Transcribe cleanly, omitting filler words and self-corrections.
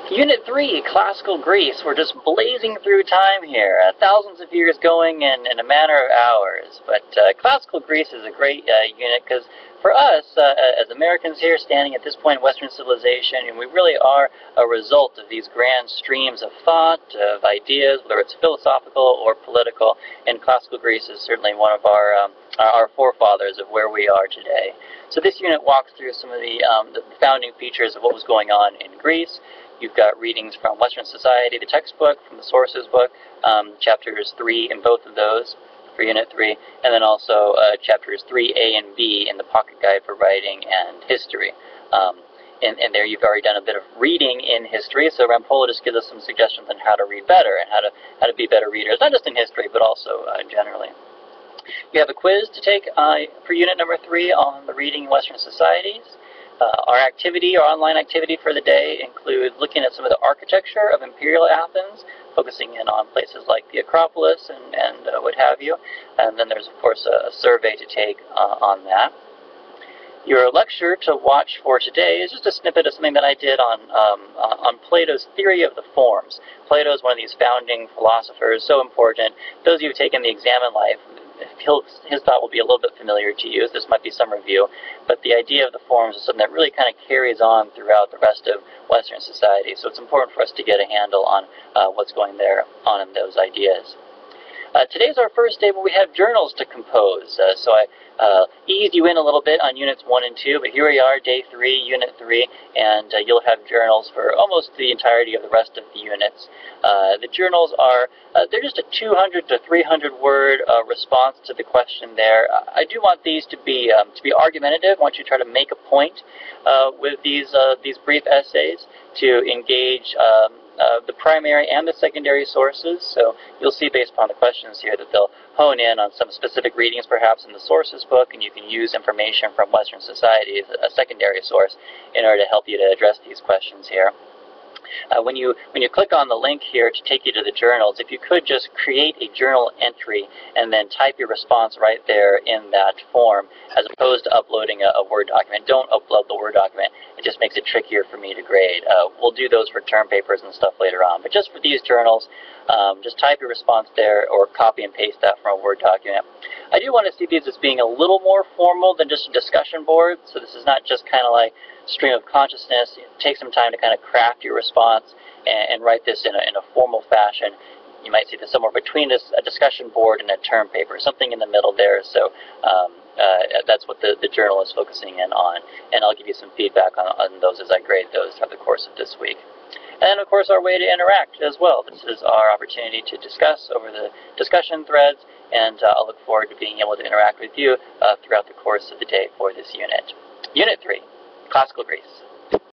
Unit 3, Classical Greece. We're just blazing through time here, thousands of years going in a matter of hours. But Classical Greece is a great unit because for us, as Americans here standing at this point in Western civilization, and we really are a result of these grand streams of thought, of ideas, whether it's philosophical or political, and Classical Greece is certainly one of our forefathers of where we are today. So this unit walks through some of the founding features of what was going on in Greece. You've got readings from Western Society, the textbook, from the sources book, chapters 3 in both of those for Unit 3, and then also chapters 3A and B in the Pocket Guide for Writing and History. And there you've already done a bit of reading in history, so Rampolla just gives us some suggestions on how to read better and how to be better readers, not just in history, but also generally. You have a quiz to take for Unit number 3 on the reading in Western societies. Our activity, our online activity for the day includes looking at some of the architecture of Imperial Athens, focusing in on places like the Acropolis and what have you. And then there's, of course, a survey to take on that. Your lecture to watch for today is just a snippet of something that I did on Plato's theory of the forms. Plato is one of these founding philosophers, so important. Those of you who've taken the exam in life, his thought will be a little bit familiar to you. This might be some review, but the idea of the forms is something that really kind of carries on throughout the rest of Western society. So it's important for us to get a handle on what's going on in those ideas. Today's our first day where we have journals to compose. So I eased you in a little bit on Units 1 and 2, but here we are, Day 3, Unit 3, and you'll have journals for almost the entirety of the rest of the units. The journals are, they're just a 200 to 300 word response to the question there. I do want these to be argumentative. I want you to try to make a point with these brief essays to engage the primary and the secondary sources. So you'll see based upon the questions here that they'll hone in on some specific readings perhaps in the sources book, and you can use information from Western society as a secondary source in order to help you to address these questions here. When you click on the link here to take you to the journals, if you could just create a journal entry and then type your response right there in that form, as opposed to uploading a Word document. Don't upload the Word document. It just makes it trickier for me to grade. We'll do those for term papers and stuff later on. But just for these journals, just type your response there or copy and paste that from a Word document. I do want to see these as being a little more formal than just a discussion board. So this is not just kind of like stream of consciousness. Take some time to kind of craft your response and write this in a formal fashion. You might see this somewhere between a discussion board and a term paper, something in the middle there. So that's what the journal is focusing in on. And I'll give you some feedback on those as I grade those throughout the course of this week. And of course our way to interact as well. This is our opportunity to discuss over the discussion threads, and I'll look forward to being able to interact with you throughout the course of the day for this unit. Unit 3, Classical Greece.